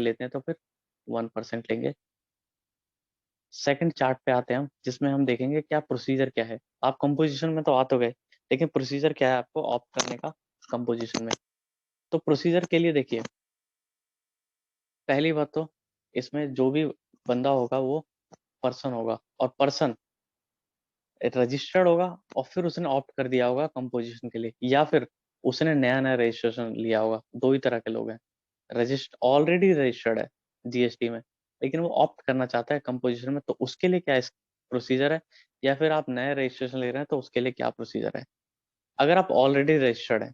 लेते हैं तो फिर 1% लेंगे। सेकंड चार्ट पे आते हैं हम, जिसमें हम देखेंगे क्या प्रोसीजर क्या है। आप कंपोजिशन में तो आ तो गए, लेकिन प्रोसीजर क्या है आपको ऑप्ट करने का कंपोजिशन में। तो प्रोसीजर के लिए देखिए, पहली बात तो इसमें जो भी बंदा होगा वो पर्सन होगा, और पर्सन रजिस्टर्ड होगा, और फिर उसने ऑप्ट कर दिया होगा कंपोजिशन के लिए, या फिर उसने नया नया रजिस्ट्रेशन लिया होगा। दो ही तरह के लोग हैं। रजिस्टर ऑलरेडी रजिस्टर्ड है जीएसटी में, लेकिन वो ऑप्ट करना चाहता है कंपोजिशन में, तो उसके लिए क्या प्रोसीजर है, या फिर आप नया रजिस्ट्रेशन ले रहे हैं तो उसके लिए क्या प्रोसीजर है। अगर आप ऑलरेडी रजिस्टर्ड हैं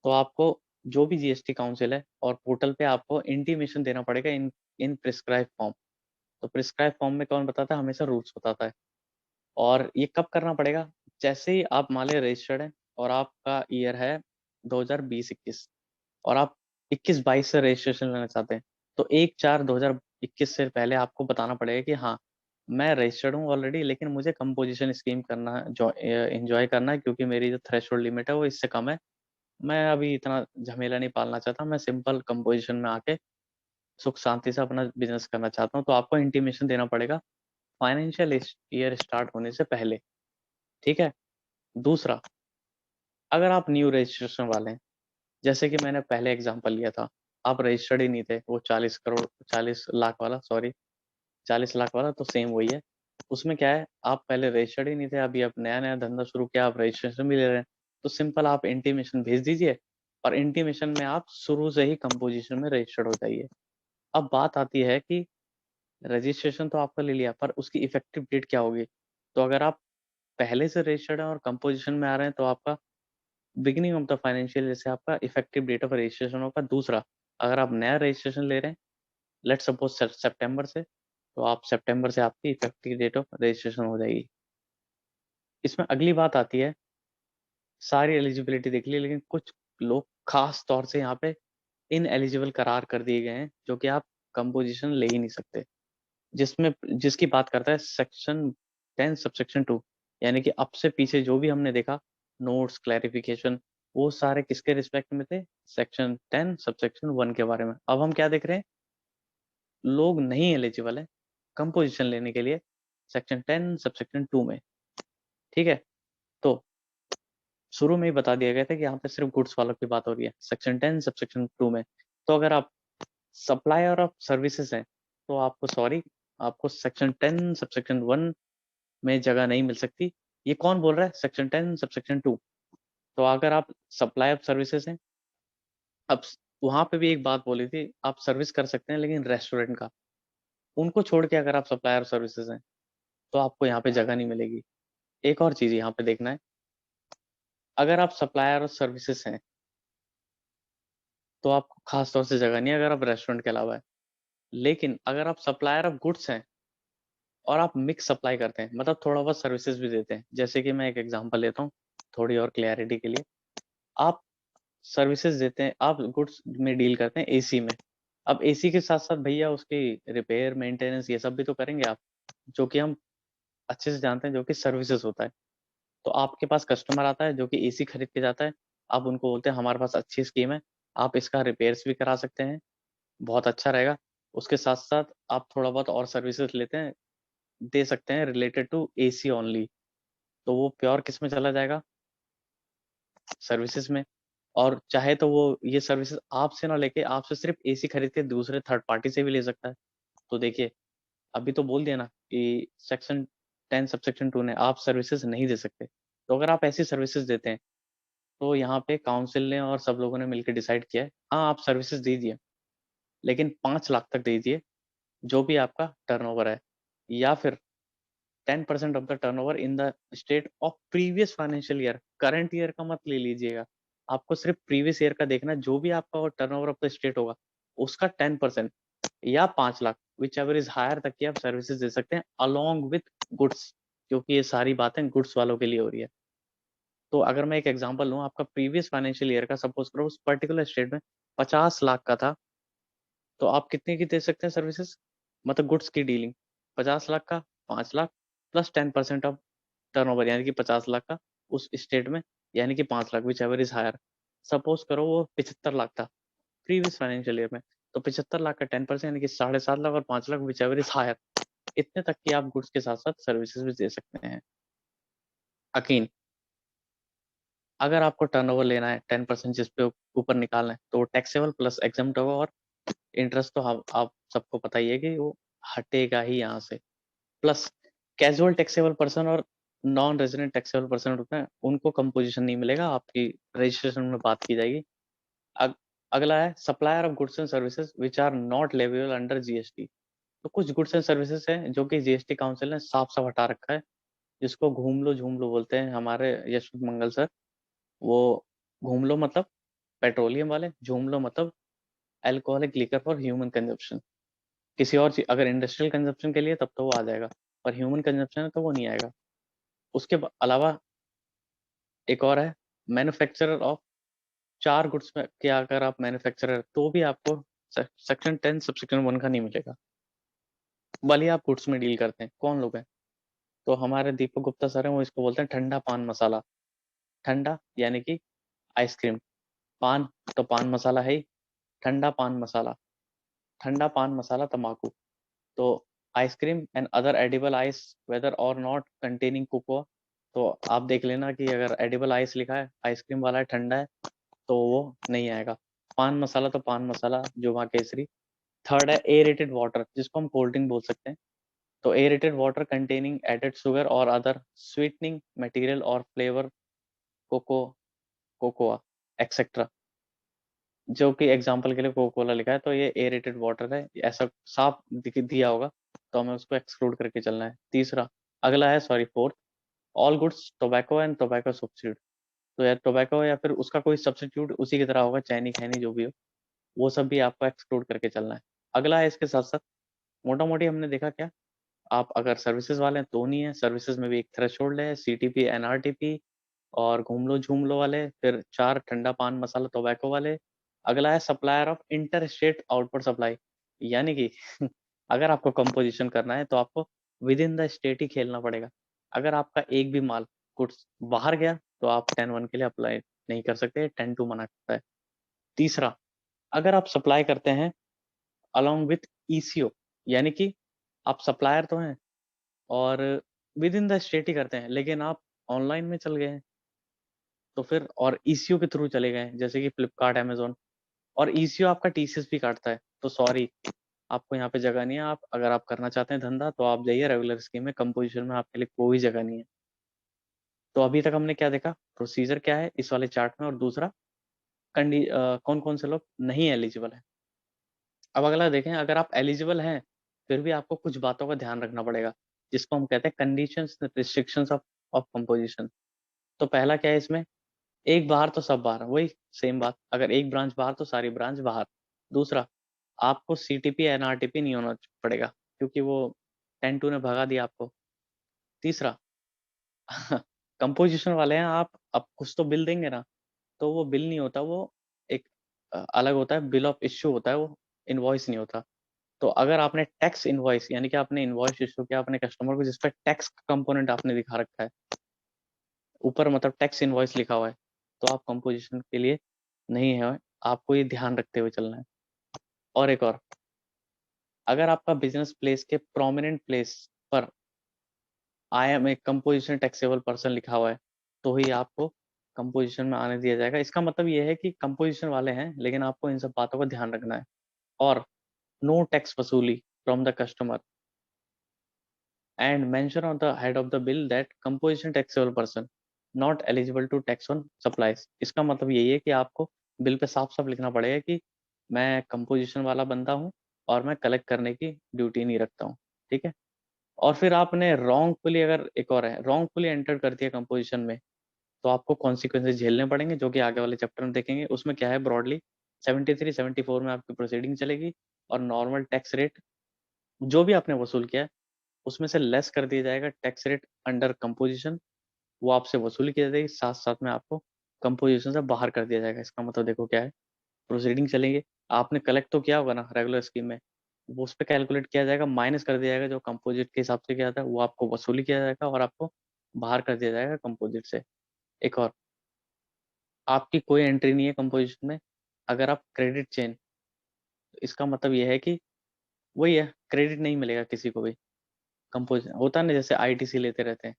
तो आपको जो भी जीएसटी काउंसिल है और पोर्टल पे आपको इंटीमेशन देना पड़ेगा इन इन प्रिस्क्राइब फॉर्म। तो प्रिस्क्राइब फॉर्म में कौन बताता है, हमेशा रूल्स बताता है। और ये कब करना पड़ेगा, जैसे ही आप मान लें रजिस्टर्ड है और आपका ईयर है 2020-21, और आप 21-22 से रजिस्ट्रेशन लेना चाहते हैं, तो 1/4/2021 से पहले आपको बताना पड़ेगा कि हाँ, मैं रजिस्टर्ड हूँ ऑलरेडी, लेकिन मुझे कंपोजिशन स्कीम करना है, जो एंजॉय करना है, क्योंकि मेरी जो थ्रेशोल्ड लिमिट है वो इससे कम है। मैं अभी इतना झमेला नहीं पालना चाहता, मैं सिंपल कंपोजिशन में आके सुख शांति से अपना बिजनेस करना चाहता हूँ। तो आपको इंटीमेशन देना पड़ेगा फाइनेंशियल ईयर स्टार्ट होने से पहले। ठीक है। दूसरा, अगर आप न्यू रजिस्ट्रेशन वाले हैं, जैसे कि मैंने पहले एग्जांपल लिया था, आप रजिस्टर्ड ही नहीं थे, वो 40 करोड़ 40 लाख वाला, सॉरी 40 लाख वाला, तो सेम वही है। उसमें क्या है, आप पहले रजिस्टर्ड ही नहीं थे, अभी आप नया नया धंधा शुरू किया, आप रजिस्ट्रेशन भी ले रहे हैं, तो सिंपल आप इंटीमेशन भेज दीजिए, और इंटीमेशन में आप शुरू से ही कंपोजिशन में रजिस्टर्ड हो जाइए। अब बात आती है कि रजिस्ट्रेशन तो आपका ले लिया, पर उसकी इफेक्टिव डेट क्या होगी। तो अगर आप पहले से रजिस्टर्ड हैं और कंपोजिशन में आ रहे हैं, तो आपका बिगिनिंग ऑफ द फाइनेंशियल जैसे आपका इफेक्टिव डेट ऑफ रजिस्ट्रेशन होगा। दूसरा, अगर आप नया रजिस्ट्रेशन ले रहे हैं, लेट सपोज सितंबर से, तो आप सितंबर से आपकी इफेक्टिव डेट ऑफ रजिस्ट्रेशन हो जाएगी। इसमें अगली बात आती है, सारी एलिजिबिलिटी देख ली, लेकिन कुछ लोग खास तौर से यहाँ पे इन एलिजिबल करार कर दिए गए हैं, जो कि आप कंपोजिशन ले ही नहीं सकते। जिसमें जिसकी बात करता है सेक्शन 10 सबसेक्शन 2, यानी कि अब से पीछे जो भी हमने देखा नोट्स क्लैरिफिकेशन, वो सारे किसके रिस्पेक्ट में थे, सेक्शन 10 सबसेक्शन 1 के बारे में। अब हम क्या देख रहे हैं, लोग नहीं एलिजिबल है कंपोजिशन लेने के लिए सेक्शन 10 सबसेक्शन 2 में। ठीक है। तो शुरू में ही बता दिया गया था कि यहाँ पे सिर्फ गुड्स वालों की बात हो रही है सेक्शन 10 सबसेक्शन 2 में। तो अगर आप सप्लायर ऑफ सर्विसेज हैं, तो आपको सॉरी, आपको सेक्शन 10 सबसेक्शन 1 में जगह नहीं मिल सकती। ये कौन बोल रहा है, सेक्शन 10 सबसेक्शन 2। तो अगर आप सप्लाई ऑफ सर्विसेज हैं, अब वहां पे भी एक बात बोली थी, आप सर्विस कर सकते हैं लेकिन रेस्टोरेंट का, उनको छोड़ के अगर आप सप्लायर ऑफ सर्विसेज हैं तो आपको यहाँ पे जगह नहीं मिलेगी। एक और चीज यहाँ पे देखना है, अगर आप सप्लायर ऑफ सर्विसेज हैं तो आपको खास तौर से जगह नहीं है, अगर आप रेस्टोरेंट के अलावा है। लेकिन अगर आप सप्लायर ऑफ गुड्स हैं और आप मिक्स सप्लाई करते हैं, मतलब थोड़ा बहुत सर्विसेज भी देते हैं, जैसे कि मैं एक एग्जांपल लेता हूँ थोड़ी और क्लैरिटी के लिए। आप सर्विसेज देते हैं, आप गुड्स में डील करते हैं एसी में। अब एसी के साथ साथ भैया उसकी रिपेयर मेंटेनेंस ये सब भी तो करेंगे आप, जो कि हम अच्छे से जानते हैं, जो कि सर्विसेज होता है। तो आपके पास कस्टमर आता है जो कि एसी खरीद के जाता है, आप उनको बोलते हैं हमारे पास अच्छी स्कीम है, आप इसका रिपेयर्स भी करा सकते हैं, बहुत अच्छा रहेगा। उसके साथ साथ आप थोड़ा बहुत और सर्विसेज लेते हैं, दे सकते हैं रिलेटेड टू एसी ओनली, तो वो प्योर किस में चला जाएगा, सर्विसेज में। और चाहे तो वो ये सर्विसेज आपसे ना लेके आपसे सिर्फ एसी खरीद के दूसरे थर्ड पार्टी से भी ले सकता है। तो देखिए, अभी तो बोल दिया ना कि सेक्शन 10 सबसेक्शन 2 ने आप सर्विसेज नहीं दे सकते। तो अगर आप ऐसी सर्विसेज देते हैं, तो यहाँ पे काउंसिल ने और सब लोगों ने मिलकर डिसाइड किया है, हाँ आप सर्विसेज दीजिए, लेकिन 5 लाख तक दीजिए जो भी आपका टर्नओवर है, या फिर 10% of the turnover in the state of previous financial year. Current year का मत ले लीजिएगा, आपको सिर्फ प्रीवियस ईयर का देखना है। जो भी आपका टर्नओवर ऑफ द स्टेट होगा उसका 10% या 5 lakh, whichever is higher, तक की आप सर्विसेज दे सकते हैं अलोंग विथ गुड्स, क्योंकि ये सारी बातें गुड्स वालों के लिए हो रही है। तो अगर मैं एक एग्जांपल लूँ, आपका प्रीवियस फाइनेंशियल ईयर का सपोज करो उस पर्टिकुलर स्टेट में 50 लाख का था, तो आप कितने की दे सकते हैं सर्विसेज, मतलब गुड्स की डीलिंग 50 लाख का, 5 लाख प्लस 10% ऑफ टर्नओवर, यानी कि 50 लाख का उस स्टेट में, यानी कि 5 lakh, whichever is higher. Suppose करो वो 75 लाख था प्रीवियस फाइनेंशियल ईयर में, तो 75 लाख का 10% यानी कि 7.5 लाख और 5 lakh whichever is higher. इतने तक की आप गुड्स के साथ साथ सर्विसेज भी दे सकते हैं। अकीन, अगर आपको टर्नओवर लेना है 10% जिस पे ऊपर निकालना है तो वो टैक्सेबल प्लस एग्जम्प्ट होगा, और इंटरेस्ट तो आप सबको पता ही है कि वो हटेगा ही यहाँ से। प्लस कैजुअल टैक्सेबल पर्सन और नॉन रेजिडेंट टैक्सेबल पर्सन होते हैं, उनको कंपोजिशन नहीं मिलेगा, आपकी रजिस्ट्रेशन में बात की जाएगी। अग, अगला है supplier of goods and services which are not leviable under GST. तो कुछ गुड्स एंड सर्विसेज हैं जो कि जीएसटी काउंसिल ने साफ साफ हटा रखा है, जिसको घूम लो झूम लो बोलते हैं हमारे यशवंत मंगल सर। वो घूम लो मतलब पेट्रोलियम वाले, झूम लो मतलब alcoholic liquor for human consumption. किसी और चीज अगर इंडस्ट्रियल कंजप्शन के लिए तब तो वो आ जाएगा, पर ह्यूमन कंजप्शन है तो वो नहीं आएगा। उसके अलावा एक और है मैन्युफैक्चरर ऑफ, चार गुड्स में के अगर आप मैन्युफैक्चरर तो भी आपको सेक्शन 10 सबसेक्शन 1 का नहीं मिलेगा, भले आप गुड्स में डील करते हैं। कौन लोग हैं? तो हमारे दीपक गुप्ता सर हैं, वो इसको बोलते हैं ठंडा पान मसाला। ठंडा यानी कि आइसक्रीम, पान तो पान मसाला है ही, ठंडा पान मसाला, ठंडा पान मसाला तंबाकू। तो ice cream and other edible ice whether or not containing cocoa. तो आप देख लेना कि अगर एडिबल आइस लिखा है, आइसक्रीम वाला है, ठंडा है, तो वो नहीं आएगा। पान मसाला तो पान मसाला, जुमा केसरी। थर्ड है एरेटेड वाटर, जिसको हम कोल्ड ड्रिंक बोल सकते हैं। तो aerated water containing added sugar or other sweetening material or flavour, coco, cocoa etcetera. जो कि एग्जांपल के लिए कोको कोला लिखा है तो ये एरेटेड वाटर है, ऐसा साफ दिया होगा तो हमें उसको एक्सक्लूड करके चलना है। तीसरा, अगला है sorry fourth, all goods tobacco and tobacco substitute. तो या टोबैको या फिर उसका कोई सब्सिट्यूट उसी की तरह होगा, चैनी खैनी जो भी हो, वो सब भी आपको एक्सक्लूड करके चलना है। अगला है इसके साथ साथ, मोटा मोटी हमने देखा क्या, आप अगर सर्विसेज वाले हैं तो नहीं है, सर्विसेज में भी एक थ्रेशोल्ड है, सीटीपी एनआरटीपी और घूम लो झूम लो वाले, फिर चार ठंडा पान मसाला टोबैको वाले। अगला है supplier of inter state output supply, यानी कि अगर आपको कंपोजिशन करना है तो आपको विद इन द स्टेट ही खेलना पड़ेगा। अगर आपका एक भी माल गुड्स बाहर गया तो आप 10(1) के लिए अप्लाई नहीं कर सकते, 10(2) मना करता है। तीसरा, अगर आप सप्लाई करते हैं अलोंग विथ ईसीओ, यानी कि आप सप्लायर तो हैं और विद इन द स्टेट ही करते हैं, लेकिन आप ऑनलाइन में चल गए हैं तो फिर, और ईसीओ के थ्रू चले गए जैसे कि फ्लिपकार्ट, अमेजोन, और ईसीओ आपका टीसीएस भी काटता है, तो सॉरी, आपको यहाँ पे जगह नहीं है। आप अगर आप करना चाहते हैं धंधा तो आप जाइए रेगुलर स्कीम में, कंपोजिशन में आपके लिए कोई जगह नहीं है। तो अभी तक हमने क्या देखा, प्रोसीजर क्या है इस वाले चार्ट में, और दूसरा कौन कौन से लोग नहीं एलिजिबल है। अब अगला देखें, अगर आप एलिजिबल हैं फिर भी आपको कुछ बातों का ध्यान रखना पड़ेगा, जिसको हम कहते हैं conditions restrictions of of composition. तो पहला क्या है इसमें, एक बाहर तो सब बाहर, वही सेम बात, अगर एक ब्रांच बाहर तो सारी ब्रांच बाहर। दूसरा, आपको सीटीपी एनआरटीपी नहीं होना पड़ेगा, क्योंकि वो 10(2) ने भगा दिया आपको। तीसरा, कंपोजिशन वाले हैं आप, अब कुछ तो बिल देंगे ना, तो वो बिल नहीं होता, वो एक अलग होता है, बिल ऑफ इश्यू होता है वो, इनवॉइस नहीं होता। तो अगर आपने टैक्स इनवॉइस यानी कि आपने इनवॉइस इश्यू किया अपने कस्टमर को, जिसपे टैक्स कंपोनेंट आपने दिखा रखा है ऊपर, मतलब टैक्स इनवॉइस लिखा हुआ है, तो आप कंपोजिशन के लिए नहीं है। आपको ये ध्यान रखते हुए चलना है। और एक और, अगर आपका बिजनेस प्लेस के प्रोमिनेंट प्लेस पर I am a composition taxable person लिखा हुआ है तो ही आपको कंपोजिशन में आने दिया जाएगा। इसका मतलब ये है कि कंपोजिशन वाले हैं लेकिन आपको इन सब बातों का ध्यान रखना है। और नो टैक्स वसूली from the customer and mention on the head of the bill that composition taxable person not eligible to tax on supplies। इसका मतलब यही है कि आपको बिल पे साफ साफ लिखना पड़ेगा कि मैं कंपोजिशन वाला बंदा हूँ और मैं कलेक्ट करने की ड्यूटी नहीं रखता हूँ। ठीक है। और फिर आपने रॉन्गफुली, अगर एक और है, रॉन्गफुली एंटर कर दिया कंपोजिशन में तो आपको कॉन्सिक्वेंसेज झेलने पड़ेंगे, जो कि आगे वाले चैप्टर में देखेंगे। उसमें क्या है, ब्रॉडली 73 74 में आपकी प्रोसीडिंग चलेगी, और नॉर्मल टैक्स रेट जो भी आपने वसूल किया है उसमें से लेस कर दिया जाएगा टैक्स रेट अंडर कंपोजिशन, वो आपसे वसूली की जाएगी, साथ साथ में आपको कंपोजिशन से बाहर कर दिया जाएगा। इसका मतलब देखो क्या है, प्रोसीडिंग चलेंगे, आपने कलेक्ट तो किया होगा ना रेगुलर स्कीम में, वो उस पर कैलकुलेट किया जाएगा, माइनस कर दिया जाएगा, जो कंपोजिट के हिसाब से किया था वो आपको वसूली किया जाएगा और आपको बाहर कर दिया जाएगा कंपोजिट से। एक और, आपकी कोई एंट्री नहीं है कंपोजिशन में अगर आप क्रेडिट चेन इसका मतलब ये है कि वही है, क्रेडिट नहीं मिलेगा किसी को भी। कंपोज होता है ना, जैसे आईटीसी लेते रहते हैं।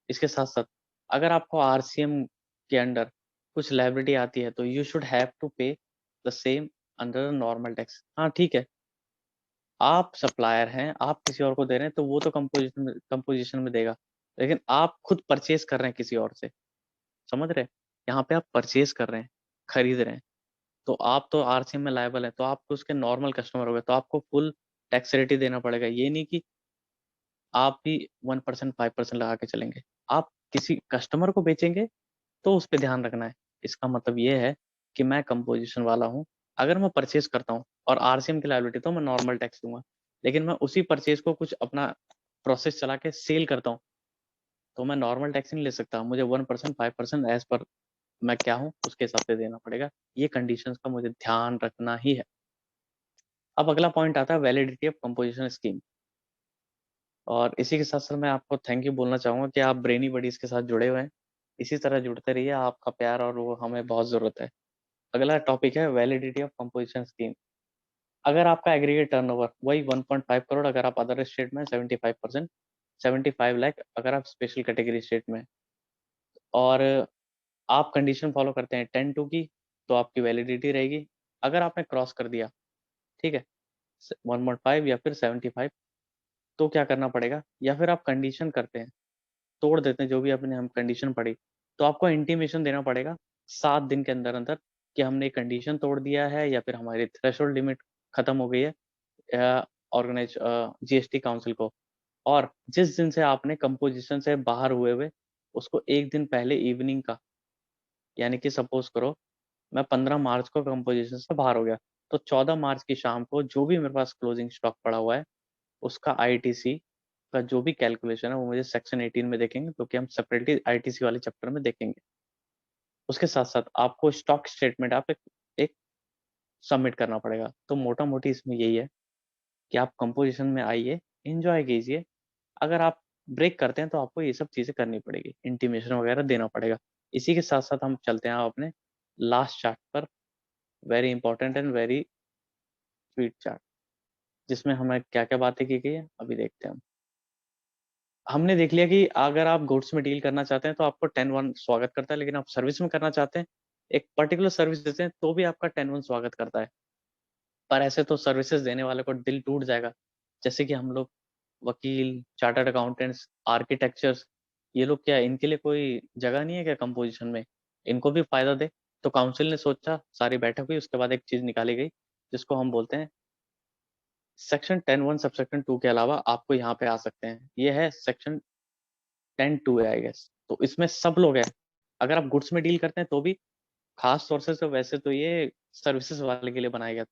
इसके साथ साथ अगर आपको आरसीएम के अंडर कुछ लायबिलिटी आती है तो यू शुड हैव टू पे the same under normal tax. हाँ ठीक है, आप सप्लायर हैं, आप किसी और को दे रहे हैं तो वो तो कंपोजिशन में देगा, लेकिन आप खुद परचेज कर रहे हैं किसी और से, समझ रहे हैं? यहाँ पे आप परचेज कर रहे हैं, खरीद रहे हैं, तो आप तो आरसीएम में लायबल है, तो आप तो उसके नॉर्मल कस्टमर हो गए, तो आपको फुल टैक्स रेट ही देना पड़ेगा। ये नहीं कि आप भी 1% 5% लगा के चलेंगे। आप किसी कस्टमर को बेचेंगे तो उस पर ध्यान रखना है। इसका मतलब ये है कि मैं कंपोजिशन वाला हूँ, अगर मैं परचेज करता हूँ और आरसीएम की लायबिलिटी तो मैं नॉर्मल टैक्स दूंगा, लेकिन मैं उसी परचेज को कुछ अपना प्रोसेस चला के सेल करता हूँ तो मैं नॉर्मल टैक्स नहीं ले सकता, मुझे 1% 5% एज पर मैं क्या हूँ उसके हिसाब से देना पड़ेगा। ये कंडीशंस का मुझे ध्यान रखना ही है। अब अगला पॉइंट आता है वैलिडिटी ऑफ कंपोजिशन स्कीम। और इसी के साथ साथ मैं आपको थैंक यू बोलना चाहूंगा कि आप ब्रेनी बडीज के साथ जुड़े हुए हैं। इसी तरह जुड़ते रहिए, आपका प्यार और वो हमें बहुत जरूरत है। अगला टॉपिक है वैलिडिटी ऑफ कंपोजिशन स्कीम। अगर आपका एग्रीगेट टर्नओवर वही 1.5 करोड़, अगर आप अदर स्टेट में 75%, 75 लाख अगर आप स्पेशल कैटेगरी स्टेट में, और आप कंडीशन फॉलो करते हैं 10 टू की, तो आपकी वैलिडिटी रहेगी। अगर आपने क्रॉस कर दिया, ठीक है, 1.5 या फिर 75, तो क्या करना पड़ेगा, या फिर आप कंडीशन करते हैं, तोड़ देते हैं जो भी अपने हम कंडीशन पड़ी, तो आपको इंटीमेशन देना पड़ेगा 7 दिन के अंदर अंदर कि हमने कंडीशन तोड़ दिया है या फिर हमारी थ्रेशोल्ड लिमिट खत्म हो गई है ऑर्गेनाइज जीएसटी काउंसिल को। और जिस दिन से आपने कंपोजिशन से बाहर हुए हुए, उसको एक दिन पहले इवनिंग का, यानी कि सपोज करो मैं 15 मार्च को कंपोजिशन से बाहर हो गया, तो 14 मार्च की शाम को जो भी मेरे पास क्लोजिंग स्टॉक पड़ा हुआ है उसका आईटीसी का जो भी कैलकुलेशन है वो मुझे सेक्शन 18 में देखेंगे, क्योंकि हम सेपरेटली आईटीसी वाले चैप्टर में देखेंगे। उसके साथ साथ आपको स्टॉक स्टेटमेंट आप एक सबमिट करना पड़ेगा। तो मोटा मोटी इसमें यही है कि आप कंपोजिशन में आइए, एंजॉय कीजिए। अगर आप ब्रेक करते हैं तो आपको ये सब चीजें करनी पड़ेगी, इंटीमेशन वगैरह देना पड़ेगा। इसी के साथ साथ हम चलते हैं अपने लास्ट चार्ट पर, very important and very sweet chart, जिसमें हमें क्या क्या बातें की गई है अभी देखते हैं हम। हमने देख लिया कि अगर आप गुड्स में डील करना चाहते हैं तो आपको 10-1 स्वागत करता है, लेकिन आप सर्विस में करना चाहते हैं, एक पर्टिकुलर सर्विस देते हैं, तो भी आपका 10-1 स्वागत करता है। पर ऐसे तो सर्विसेज देने वाले को दिल टूट जाएगा, जैसे कि हम लोग वकील, चार्टर्ड अकाउंटेंट्स, आर्किटेक्चर्स, ये लोग क्या, इनके लिए कोई जगह नहीं है क्या कंपोजिशन में? इनको भी फायदा दे। तो काउंसिल ने सोचा, सारी बैठक हुई, उसके बाद एक चीज निकाली गई जिसको हम बोलते हैं सेक्शन 10(1) सबसेक्शन 2 के अलावा आपको यहाँ पे आ सकते हैं। ये है सेक्शन 10(2) है आई गेस। तो इसमें सब लोग हैं। अगर आप गुड्स में डील करते हैं तो भी, खास तौर से तो वैसे तो ये सर्विसेज वाले के लिए बनाया गया,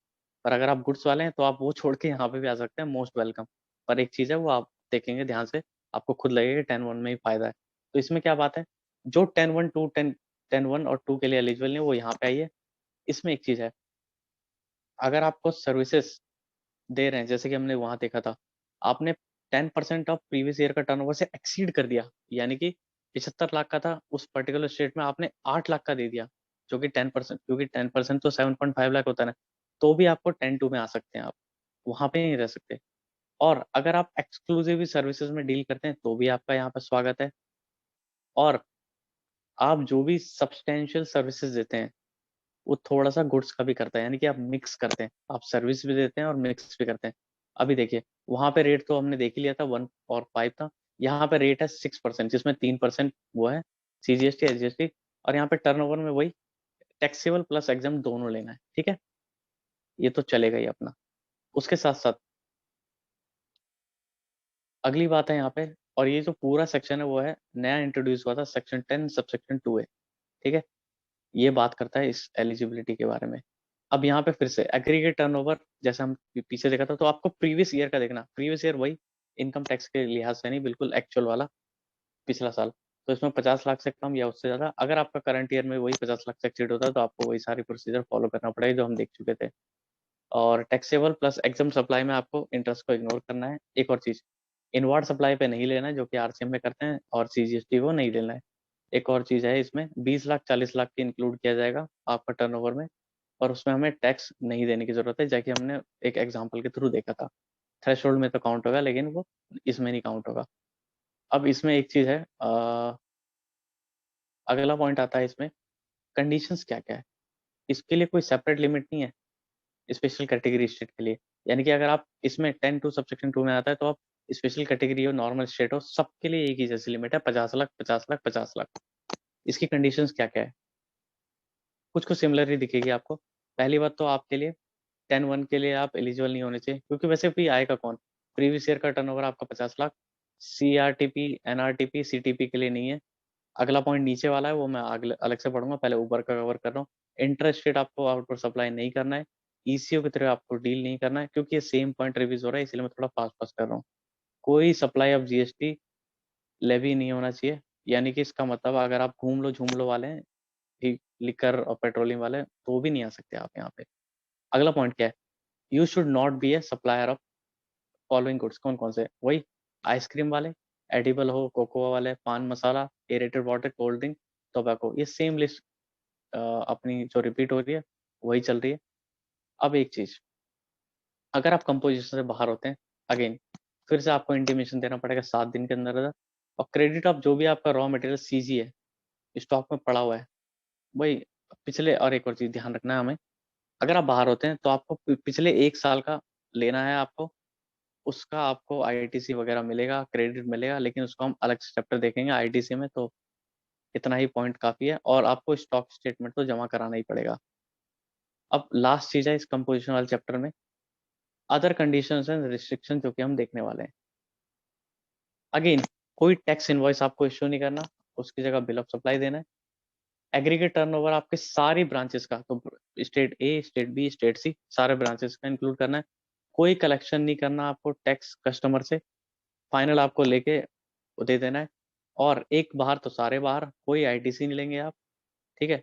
पर अगर आप गुड्स वाले हैं तो आप वो छोड़ के यहाँ पे भी आ सकते हैं, मोस्ट वेलकम। पर एक चीज है, वो आप देखेंगे ध्यान से, आपको खुद लगेगा 10(1) में ही फायदा है। तो इसमें क्या बात है, जो 10(1) 2 10(1) और 2 के लिए एलिजिबल नहीं, वो यहाँ पे आइए। इसमें एक चीज है, अगर आपको सर्विसेज दे रहे हैं, जैसे कि हमने वहां देखा था, आपने 10% ऑफ प्रीवियस ईयर का टर्नओवर से एक्सीड कर दिया, यानी कि 75 लाख का था, उस पर्टिकुलर स्टेट में आपने 8 लाख का दे दिया, जो कि 10%, क्योंकि 10% तो 7.5 लाख होता है ना, तो भी आपको 10(2) में आ सकते हैं, आप वहां पे नहीं रह सकते। और अगर आप एक्सक्लूसिव सर्विसेज में डील करते हैं तो भी आपका यहाँ पे स्वागत है। और आप जो भी सब्सटेंशियल सर्विसेज देते हैं वो थोड़ा सा गुड्स का भी करता है, यानी कि आप मिक्स करते हैं, आप सर्विस भी देते हैं और मिक्स भी करते हैं। अभी देखिए, वहां पे रेट तो हमने देख ही लिया था, 1 और 5 था। यहाँ पे रेट है 6%, जिसमें 3% वो है सीजीएसटी एसजीएसटी, और यहाँ पे टर्नओवर में वही टैक्सेबल प्लस एग्जाम दोनों लेना है, ठीक है, ये तो चलेगा ही अपना। उसके साथ साथ अगली बात है यहाँ पे, और ये जो पूरा सेक्शन है वो है नया इंट्रोड्यूस हुआ था, सेक्शन 10 सबसेक्शन 2 है, ठीक है। ये बात करता है इस एलिजिबिलिटी के बारे में। अब यहाँ पे फिर से एग्रीगेट टर्नओवर, जैसे हम पीछे देखा था, तो आपको प्रीवियस ईयर का देखना, प्रीवियस ईयर वही इनकम टैक्स के लिहाज से नहीं, बिल्कुल एक्चुअल वाला पिछला साल। तो इसमें 50 लाख से कम या उससे ज्यादा, अगर आपका करंट ईयर में वही 50 लाख से एक्सीड होता है तो आपको वही सारी प्रोसीजर फॉलो करना पड़ेगा जो हम देख चुके थे। और टैक्सेबल प्लस एग्जाम सप्लाई में आपको इंटरेस्ट को इग्नोर करना है। एक और चीज, इनवर्ड सप्लाई पे नहीं लेना है जो कि आरसीएम में करते हैं, और सीजीएसटी को नहीं लेना है। एक और चीज है इसमें, 20 लाख 40 लाख की इंक्लूड किया जाएगा आपका टर्नओवर में, और उसमें हमें टैक्स नहीं देने की जरूरत है, जैसे हमने एक एग्जाम्पल के थ्रू देखा था। थ्रेशोल्ड में तो काउंट होगा, लेकिन वो इसमें नहीं काउंट होगा। अब इसमें एक चीज है, अगला पॉइंट आता है इसमें, कंडीशंस क्या क्या है। इसके लिए कोई सेपरेट लिमिट नहीं है स्पेशल कैटेगरी स्टेट के लिए। यानी कि अगर आप इसमें 10 टू सबसेक्शन 2 में आता है, तो आप स्पेशल कैटेगरी हो, नॉर्मल स्टेट हो, सबके लिए एक ही जैसी लिमिट है, 50 लाख, 50 लाख, 50 लाख। इसकी कंडीशंस क्या क्या है, कुछ कुछ सिमिलर ही दिखेगी आपको। पहली बात तो आपके लिए 10-1 के लिए आप एलिजिबल नहीं होने चाहिए, क्योंकि वैसे भी आएगा कौन, प्रीवियस ईयर का टर्नओवर आपका 50 लाख, सीआरटीपी, एनआरटीपी, सीटीपी के लिए नहीं है। अगला पॉइंट नीचे वाला है, वो मैं अलग से पढ़ूंगा, पहले ऊपर का कवर कर रहा हूँ। इंटरेस्ट रेट आपको आउटपुट सप्लाई नहीं करना है, ईसीओ की तरह आपको डील नहीं करना है, क्योंकि ये सेम पॉइंट रिवीज हो रहा है, इसलिए मैं थोड़ा फास्ट फास्ट कर रहा हूँ। कोई सप्लाई ऑफ जीएसटी लेवी नहीं होना चाहिए। यानी कि इसका मतलब अगर आप झूम लो वाले हैं, ठीक, लिकर और पेट्रोलियम वाले हैं, तो भी नहीं आ सकते आप यहाँ पे। अगला पॉइंट क्या है, you should not be A supplier of following goods. कौन कौन से, वही आइसक्रीम वाले, एडिबल हो, कोकोआ वाले, pan masala, aerated water, cold drink, tobacco, ये सेम लिस्ट अपनी जो रिपीट हो रही है वही चल रही है। अब एक चीज, अगर आप कंपोजिशन से बाहर होते हैं, अगेन फिर से आपको इंटीमेशन देना पड़ेगा 7 दिन के अंदर अंदर। और क्रेडिट ऑफ जो भी आपका रॉ मटेरियल सीजी है, स्टॉक में पड़ा हुआ है, वही पिछले, और एक और चीज ध्यान रखना है हमें, अगर आप बाहर होते हैं तो आपको पिछले 1 साल का लेना है आपको, उसका आपको आईटीसी वगैरह मिलेगा, क्रेडिट मिलेगा, लेकिन उसको हम अलग से चैप्टर देखेंगे आईटीसी में। तो इतना ही पॉइंट काफी है, और आपको स्टॉक स्टेटमेंट तो जमा कराना ही पड़ेगा। अब लास्ट चीज है इस कंपोजिशन वाले चैप्टर में, अदर कंडीशंस एंड रिस्ट्रिक्शन, जो कि हम देखने वाले हैं। अगेन कोई टैक्स इनवॉइस आपको इश्यू नहीं करना, उसकी जगह बिल ऑफ सप्लाई देना है। एग्रीगेट टर्नओवर आपके सारी ब्रांचेस का, तो state A, state B, state सी, सारे ब्रांचेस का इंक्लूड करना है। कोई कलेक्शन नहीं करना आपको टैक्स कस्टमर से, फाइनल आपको लेके वो दे देना है। और एक बाहर तो सारे बाहर, कोई आईटीसी नहीं लेंगे आप, ठीक है।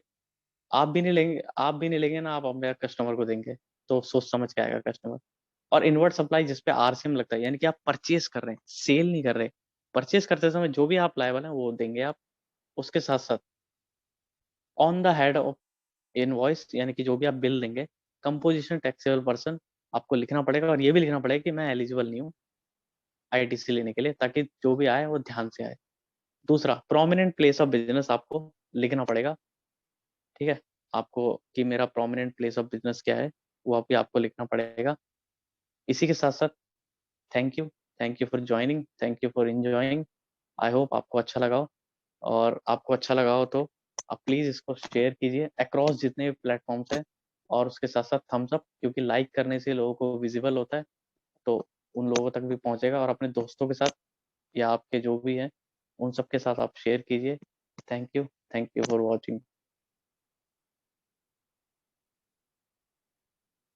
आप भी नहीं लेंगे ना, आप अपने कस्टमर को देंगे, तो सोच समझ के आएगा कस्टमर। और इनवर्ट सप्लाई जिसपे आरसीएम लगता है, यानी कि आप परचेज कर रहे हैं, सेल नहीं कर रहे। परचेज करते समय जो भी आप लायबल है वो देंगे आप। उसके साथ साथ on the head of invoice, यानी कि जो भी आप बिल देंगे, कंपोजिशन टैक्सेबल पर्सन आपको लिखना पड़ेगा, और ये भी लिखना पड़ेगा कि मैं एलिजिबल नहीं हूँ आईटीसी लेने के लिए, ताकि जो भी आए वो ध्यान से आए। दूसरा, प्रोमिनेंट प्लेस ऑफ बिजनेस आपको लिखना पड़ेगा, ठीक है। आपको कि मेरा प्रोमिनेंट प्लेस ऑफ बिजनेस क्या है, वो भी आपको लिखना पड़ेगा। इसी के साथ साथ thank you, thank you for joining, thank you for enjoying. I hope आपको अच्छा लगा हो, और आपको अच्छा लगा हो तो आप प्लीज इसको शेयर कीजिए अक्रॉस जितने भी प्लेटफॉर्म्स हैं, और उसके साथ साथ थम्स अप, क्योंकि लाइक करने से लोगों को विजिबल होता है, तो उन लोगों तक भी पहुंचेगा। और अपने दोस्तों के साथ, या आपके जो भी हैं, उन सब के साथ आप शेयर कीजिए। Thank you for watching.